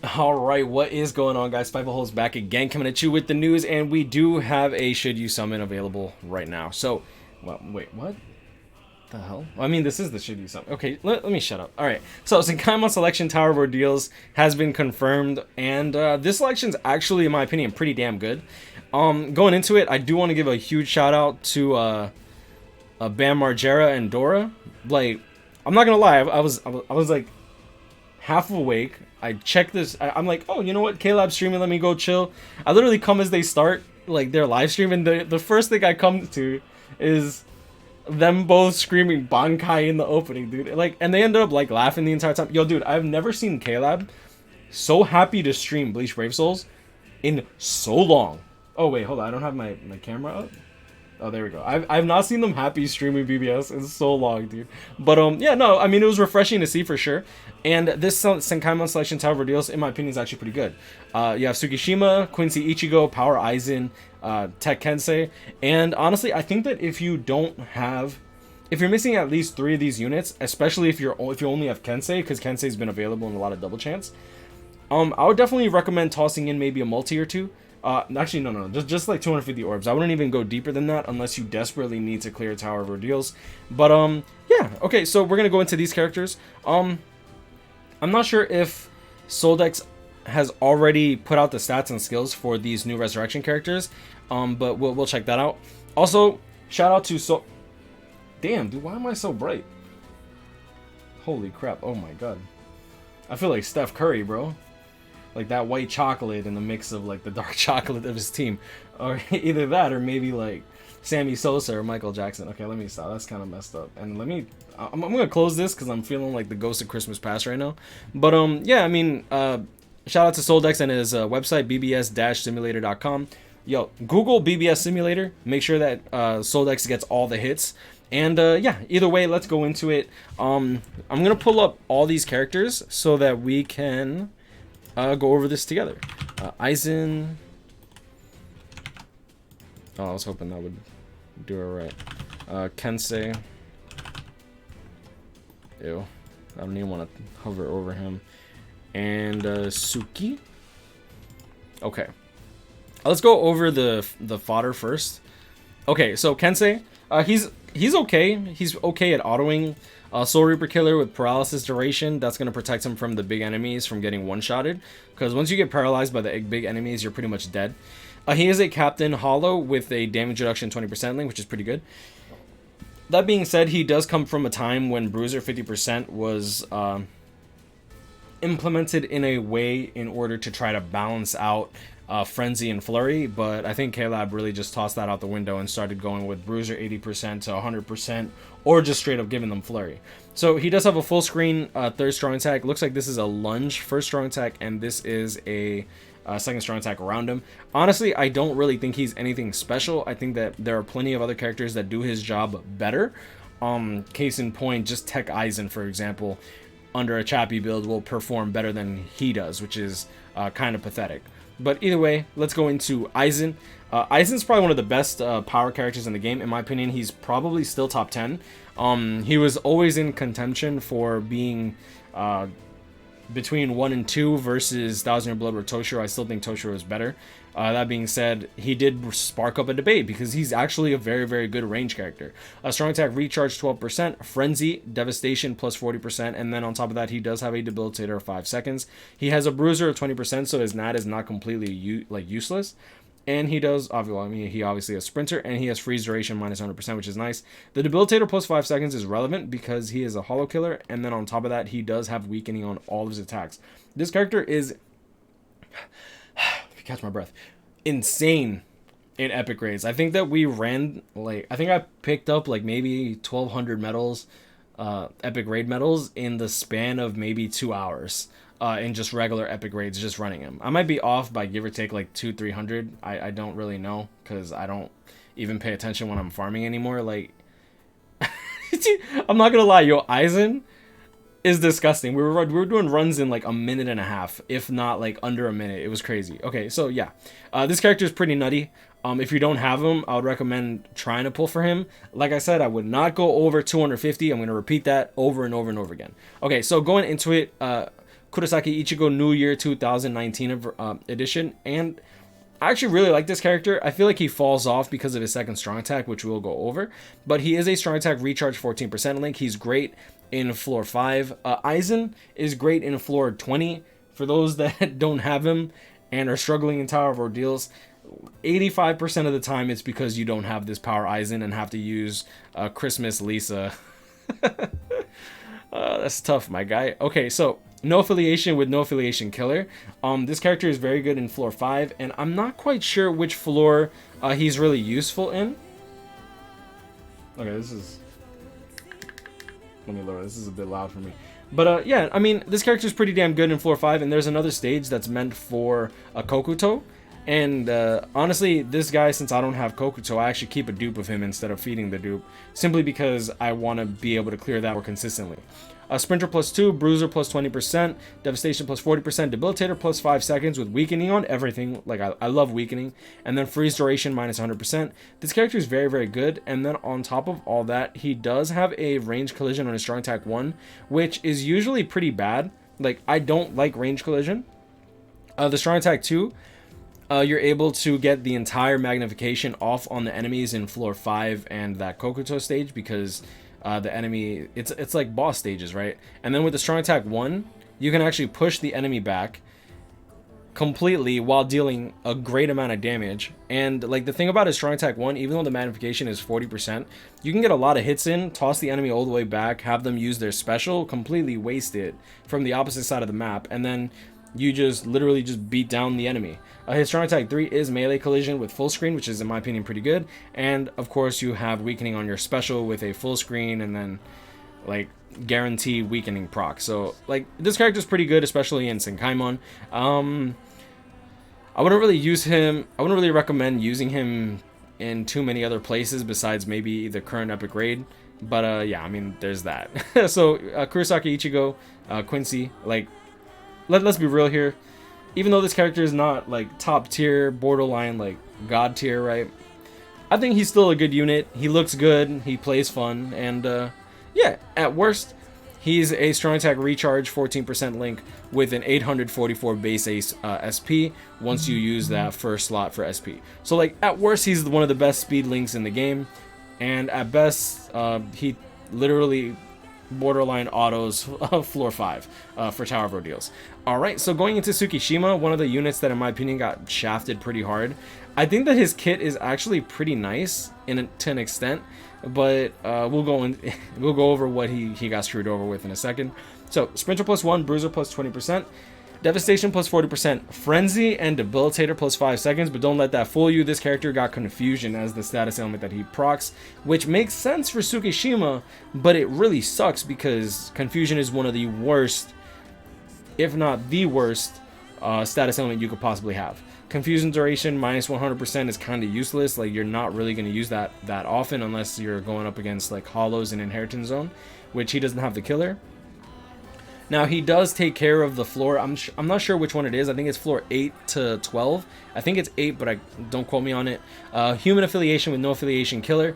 Alright, what is going on, guys? SpitefulHopes back again, coming at you with the news, and we do have a Should You Summon available right now. So, well, wait, what the hell? I mean, this is the Should You Summon. Okay, let me shut up. Alright, so Senkaimon Selection Tower of Ordeals has been confirmed, and this selection's actually, in my opinion, pretty damn good. Going into it, I do want to give a huge shout out to Bam Margera and Dora. Like, I'm not gonna lie, I was like half awake. I check this. I'm like, oh, you know what? K-Lab's streaming. Let me go chill. I literally come as they start like their live stream, and the first thing I come to is them both screaming Bankai in the opening, dude. Like, and they ended up like laughing the entire time. Yo, dude, I've never seen K-Lab so happy to stream Bleach Brave Souls in so long. Oh wait, hold on. I don't have my camera up. Oh, there we go. I've not seen them happy streaming BBS in so long, dude. But yeah, no, I mean, it was refreshing to see for sure. And this Senkaimon Selection Tower of Ordeals, in my opinion, is actually pretty good. You have Tsukishima, Quincy Ichigo, Power Aizen, Tech Kensei, and honestly, I think that if you're missing at least 3 of these units, especially if you only have Kensei, because Kensei's been available in a lot of double chance, I would definitely recommend tossing in maybe a multi or two. Actually, no. Just like 250 orbs. I wouldn't even go deeper than that unless you desperately need to clear Tower of Ordeals. But, yeah. Okay, so we're gonna go into these characters. I'm not sure if Soldex has already put out the stats and skills for these new Resurrection characters. But we'll check that out. Also, shout out to Damn, dude, why am I so bright? Holy crap, oh my god. I feel like Steph Curry, bro. Like that white chocolate in the mix of like the dark chocolate of his team. Or either that or maybe like Sammy Sosa or Michael Jackson. Okay, let me stop. That's kind of messed up. And I'm gonna close this because I'm feeling like the ghost of Christmas past right now. But yeah, I mean, shout out to Soldex and his website, bbs-simulator.com. Yo, Google BBS Simulator. Make sure that Soldex gets all the hits. And yeah, either way, let's go into it. I'm gonna pull up all these characters so that we can go over this together. Aizen. Oh, I was hoping that would do it right. Kensei. Ew. I don't even want to hover over him. And Suki. Okay. Let's go over the fodder first. Okay, so Kensei, he's okay. He's okay at autoing. Soul Reaper Killer with paralysis duration. That's going to protect him from the big enemies from getting one-shotted. Because once you get paralyzed by the big enemies, you're pretty much dead. He is a Captain Hollow with a damage reduction 20% link, which is pretty good. That being said, he does come from a time when Bruiser 50% was implemented in a way in order to try to balance out Frenzy and Flurry, but I think K-Lab really just tossed that out the window and started going with Bruiser 80% to 100%, or just straight up giving them Flurry. So he does have a full screen third strong attack. Looks like this is a lunge first strong attack, and this is a second strong attack around him. Honestly, I don't really think he's anything special. I think that there are plenty of other characters that do his job better. Case in point, just Tech Aizen, for example, under a Chappie build will perform better than he does, which is kind of pathetic. But either way, let's go into Aizen. Aizen's probably one of the best power characters in the game. In my opinion, he's probably still top 10. He was always in contention for being between 1 and 2 versus Thousand Year Blood or Toshiro. I still think Toshiro is better. That being said, he did spark up a debate because he's actually a very, very good range character. A strong attack recharge 12%, frenzy, devastation plus 40%, and then on top of that, he does have a debilitator of 5 seconds. He has a bruiser of 20%, so his nat is not completely useless. And he does, he obviously has Sprinter, and he has freeze duration minus 100%, which is nice. The debilitator plus 5 seconds is relevant because he is a hollow killer, and then on top of that, he does have weakening on all of his attacks. This character is, if you catch my breath, insane in epic raids. I think that we ran, I think I picked up maybe 1,200 medals, epic raid medals in the span of maybe 2 hours. In just regular epic raids, just running him. I might be off by give or take 200-300. I don't really know because I don't even pay attention when I'm farming anymore. I'm not gonna lie, yo, Aizen is disgusting. We were doing runs in a minute and a half, if not under a minute. It was crazy. Okay, so yeah, this character is pretty nutty. If you don't have him, I would recommend trying to pull for him. Like I said, I would not go over 250. I'm going to repeat that over and over and over again. Okay, so going into it, Kurosaki Ichigo New Year 2019 edition, and I actually really like this character. I feel like he falls off because of his second strong attack, which we'll go over, but he is a strong attack recharge 14% link. He's great in floor 5. Aizen is great in floor 20. For those that don't have him and are struggling in Tower of Ordeals, 85% of the time it's because you don't have this power Aizen and have to use Christmas Lisa. That's tough, my guy. Okay, so no affiliation with no affiliation killer. This character is very good in floor 5, and I'm not quite sure which floor he's really useful in. Okay, this is... Let me lower. This is a bit loud for me. But yeah, I mean, this character is pretty damn good in floor 5, and there's another stage that's meant for a Kokuto. And honestly, this guy, since I don't have Kokuto, I actually keep a dupe of him instead of feeding the dupe, simply because I want to be able to clear that more consistently. Sprinter +2, Bruiser +20%, Devastation +40%, Debilitator +5 seconds with weakening on everything. Like, I love weakening. And then freeze duration -100%. This character is very, very good. And then on top of all that, he does have a range collision on his strong attack 1, which is usually pretty bad. Like, I don't like range collision. The strong attack 2, you're able to get the entire magnification off on the enemies in floor 5 and that Kokuto stage, because the enemy, it's like boss stages, right? And then with the strong attack 1, you can actually push the enemy back completely while dealing a great amount of damage. And like the thing about his strong attack 1, even though the magnification is 40%, you can get a lot of hits in, toss the enemy all the way back, have them use their special, completely waste it from the opposite side of the map, and then you just literally just beat down the enemy. His strong attack 3 is melee collision with full screen, which is in my opinion pretty good. And of course you have weakening on your special with a full screen, and then like guarantee weakening proc. So like this character is pretty good, especially in Senkaimon. I wouldn't really use him. I wouldn't really recommend using him in too many other places besides maybe the current epic raid. But yeah, I mean there's that. So Kurosaki Ichigo, Quincy, like let's be real here. Even though this character is not like top tier, borderline like god tier, right? I think he's still a good unit. He looks good. He plays fun, and yeah, at worst, he's a strong attack recharge 14% link with an 844 base ace SP once you use that first slot for SP. So like at worst, he's one of the best speed links in the game, and at best, he literally borderline autos floor 5 for Tower of Ordeals. Alright, so going into Tsukishima, one of the units that in my opinion got shafted pretty hard. I think that his kit is actually pretty nice to an extent, but we'll go over what he got screwed over with in a second. So Sprinter +1, Bruiser +20%, Devastation +40%, Frenzy and Debilitator +5 seconds, but don't let that fool you. This character got Confusion as the status element that he procs, which makes sense for Tsukishima, but it really sucks because Confusion is one of the worst, if not the worst, status element you could possibly have. Confusion duration -100% is kind of useless. Like, you're not really going to use that often unless you're going up against like Hollows in Inheritance Zone, which he doesn't have the killer. Now, he does take care of the floor. I'm not sure which one it is. I think it's floor 8 to 12. I think it's 8, but don't quote me on it. Human affiliation with no affiliation killer.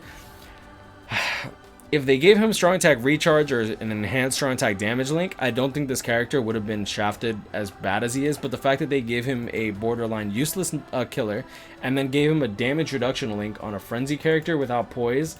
If they gave him strong attack recharge or an enhanced strong attack damage link, I don't think this character would have been shafted as bad as he is. But the fact that they gave him a borderline useless killer and then gave him a damage reduction link on a frenzy character without poise,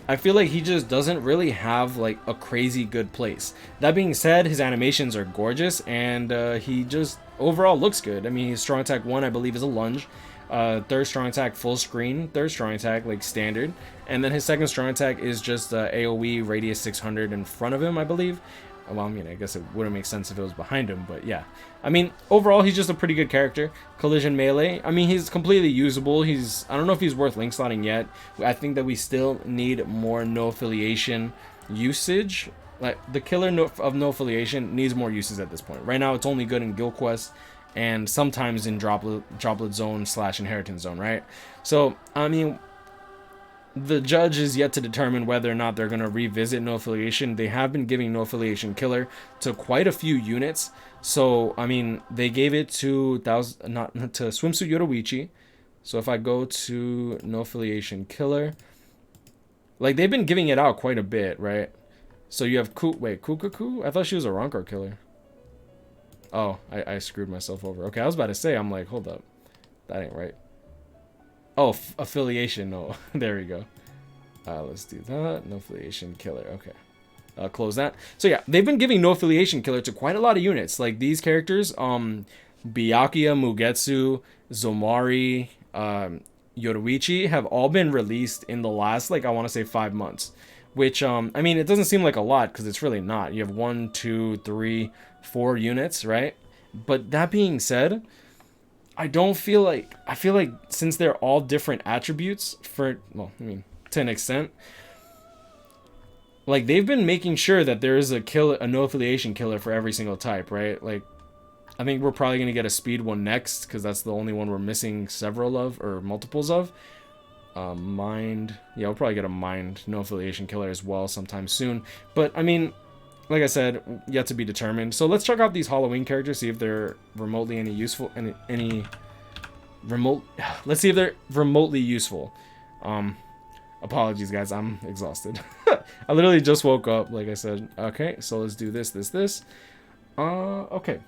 I feel like he just doesn't really have like a crazy good place. That being said, his animations are gorgeous, and he just overall looks good. I mean, his strong attack 1, I believe, is a lunge. Third strong attack full screen, third strong attack like standard, and then his second strong attack is just AoE radius 600 in front of him, I believe. Well, I mean, I guess it wouldn't make sense if it was behind him, but yeah. I mean, overall, he's just a pretty good character. Collision melee, I mean, he's completely usable. I don't know if he's worth link slotting yet. I think that we still need more no affiliation usage. Like, the killer of no affiliation needs more uses at this point. Right now, it's only good in Guild Quest and sometimes in Droplet Zone / Inheritance Zone, right? So, I mean, the judge is yet to determine whether or not they're going to revisit no affiliation. They have been giving no affiliation killer to quite a few units. So, I mean, they gave it to Swimsuit Yoruichi. So if I go to no affiliation killer, like, they've been giving it out quite a bit, right? So you have Kukaku? I thought she was a Rancor killer. Oh, I screwed myself over. Okay, I was about to say, I'm like, hold up. That ain't right. Oh, affiliation. No, there we go. Let's do that. No affiliation killer. Okay. Close that. So yeah, they've been giving no affiliation killer to quite a lot of units. Like these characters, Byakuya, Mugetsu, Zomari, Yoruichi have all been released in the last, like, I want to say 5 months. Which, I mean, it doesn't seem like a lot because it's really not. You have 1, 2, 3, 4 units, right? But that being said, I feel like since they're all different attributes for, well, I mean, to an extent, like they've been making sure that there is a no affiliation killer for every single type, right? Like, I think we're probably gonna get a speed one next because that's the only one we're missing several of or multiples of. Mind, yeah, we'll probably get a mind no affiliation killer as well sometime soon. But I mean, like I said, yet to be determined. So let's check out these Halloween characters, see if they're remotely any useful, any remote. Let's see if they're remotely useful. Apologies, guys, I'm exhausted. I literally just woke up, like I said. Okay, so let's do this. Okay.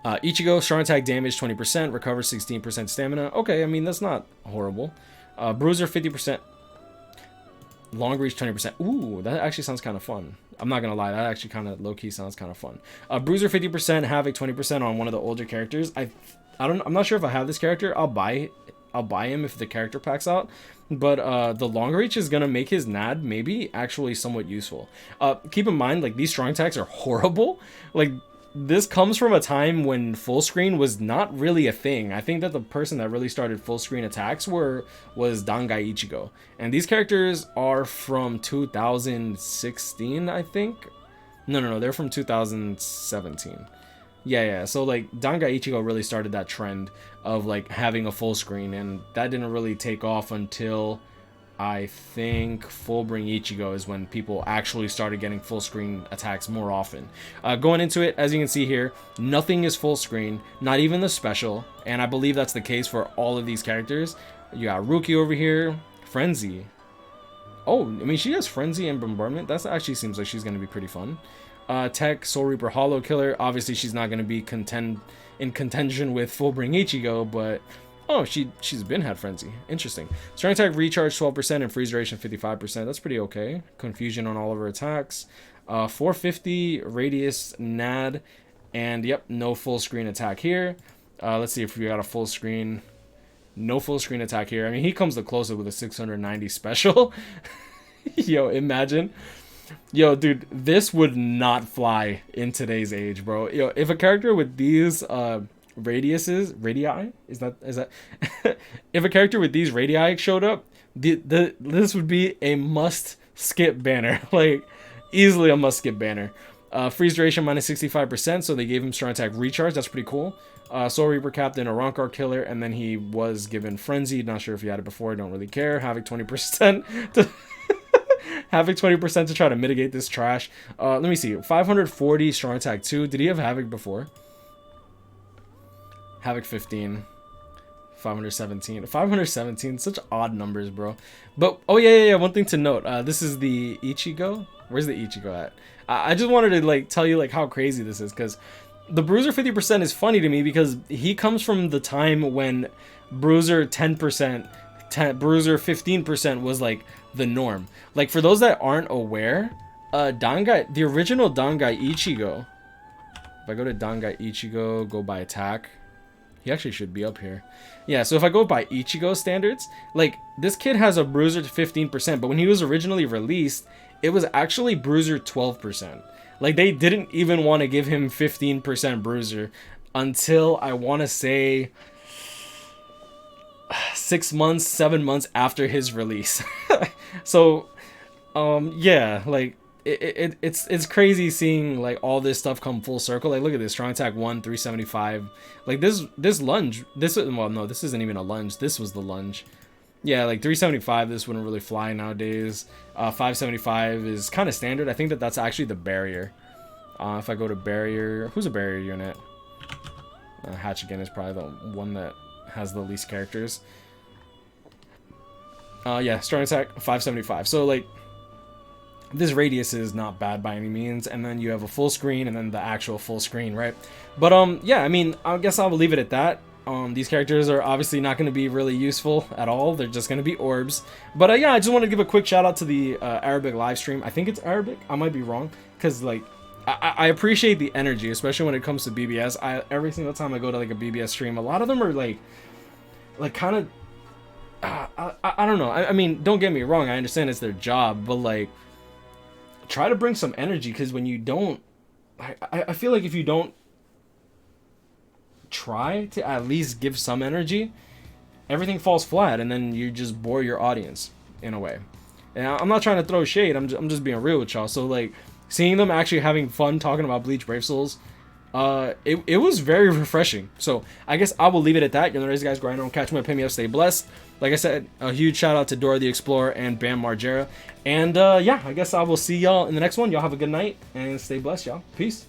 Ichigo, strong attack damage 20%, recover 16% stamina. Okay, I mean, that's not horrible. Bruiser 50%. Long reach 20%. Ooh, that actually sounds kind of fun. I'm not gonna lie, that actually kind of low-key sounds kind of fun. Bruiser 50%, Havoc 20% on one of the older characters. I'm not sure if I have this character. I'll buy him if the character packs out. But the long reach is gonna make his NAD maybe actually somewhat useful. Keep in mind, like, these strong attacks are horrible. Like, this comes from a time when full screen was not really a thing. I think that the person that really started full screen attacks was Dangai Ichigo. And these characters are from 2016, I think. No, they're from 2017. Yeah. So like Dangai Ichigo really started that trend of like having a full screen, and that didn't really take off until I think Fullbring Ichigo is when people actually started getting full screen attacks more often. Going into it, as you can see here, nothing is full screen, not even the special, and I believe that's the case for all of these characters. You got Ruki over here, Frenzy. Oh, I mean, she has Frenzy and Bombardment. That actually seems like she's going to be pretty fun. Tech, Soul Reaper, Hollow Killer. Obviously, she's not going to be in contention with Fullbring Ichigo, but oh, she's been had Frenzy. Interesting. Strong attack recharge 12% and freeze duration 55%. That's pretty okay. Confusion on all of her attacks. 450 radius NAD. And yep, no full screen attack here. Let's see if we got a full screen. No full screen attack here. I mean, he comes the closest with a 690 special. Yo, imagine. Yo, dude, this would not fly in today's age, bro. Yo, if a character with these radii is that if a character with these radii showed up, this would be a must skip banner. Like, easily a must skip banner. Freeze duration minus 65%, so they gave him strong attack recharge. That's pretty cool. Soul Reaper Captain, a Rancor killer, and then he was given Frenzy. Not sure if he had it before, I don't really care. Havoc 20% to Havoc 20% to try to mitigate this trash. Let me see. 540 strong attack 2. Did he have Havoc before? Havoc 15, 517, such odd numbers, bro. But oh yeah, one thing to note, this is the Ichigo. Where's the Ichigo at? I just wanted to like tell you like how crazy this is, because the Bruiser 50% is funny to me because he comes from the time when Bruiser 10%, Bruiser 15% was like the norm. Like, for those that aren't aware, Dangai, the original Dangai Ichigo, if I go to Dangai Ichigo, go by attack, he actually should be up here. Yeah, so if I go by Ichigo standards, like, this kid has a Bruiser to 15%, but when he was originally released, it was actually Bruiser 12%. Like, they didn't even want to give him 15% Bruiser until, I want to say, 6 months, 7 months after his release. So, yeah, like, it's crazy seeing like all this stuff come full circle. Like, look at this, strong attack 1, 375. Like, this lunge, well, no, this isn't even a lunge, this was the lunge. Yeah, like 375, this wouldn't really fly nowadays. 575 is kind of standard. I think that's actually the barrier. If I go to barrier, who's a barrier unit? Hatch again is probably the one that has the least characters. Yeah, strong attack 575. So like, this radius is not bad by any means, and then you have a full screen and then the actual full screen, right? But yeah, I mean, I guess I'll leave it at that. These characters are obviously not going to be really useful at all. They're just going to be orbs. But yeah, I just want to give a quick shout out to the Arabic live stream. I think it's Arabic. I might be wrong, because like I appreciate the energy, especially when it comes to BBS. Every single time I go to like a BBS stream, a lot of them are like kind of I don't know. I mean, don't get me wrong. I understand it's their job, but like, try to bring some energy, because when you don't, I feel like if you don't try to at least give some energy, everything falls flat, and then you just bore your audience in a way. And I'm not trying to throw shade. I'm just being real with y'all. So like, seeing them actually having fun talking about Bleach Brave Souls, it was very refreshing. So I guess I will leave it at that. You're the Raise Guys, grind on, catch me up, pay me up, stay blessed. Like I said, a huge shout out to Dora the Explorer and Bam Margera. And yeah, I guess I will see y'all in the next one. Y'all have a good night and stay blessed, y'all. Peace.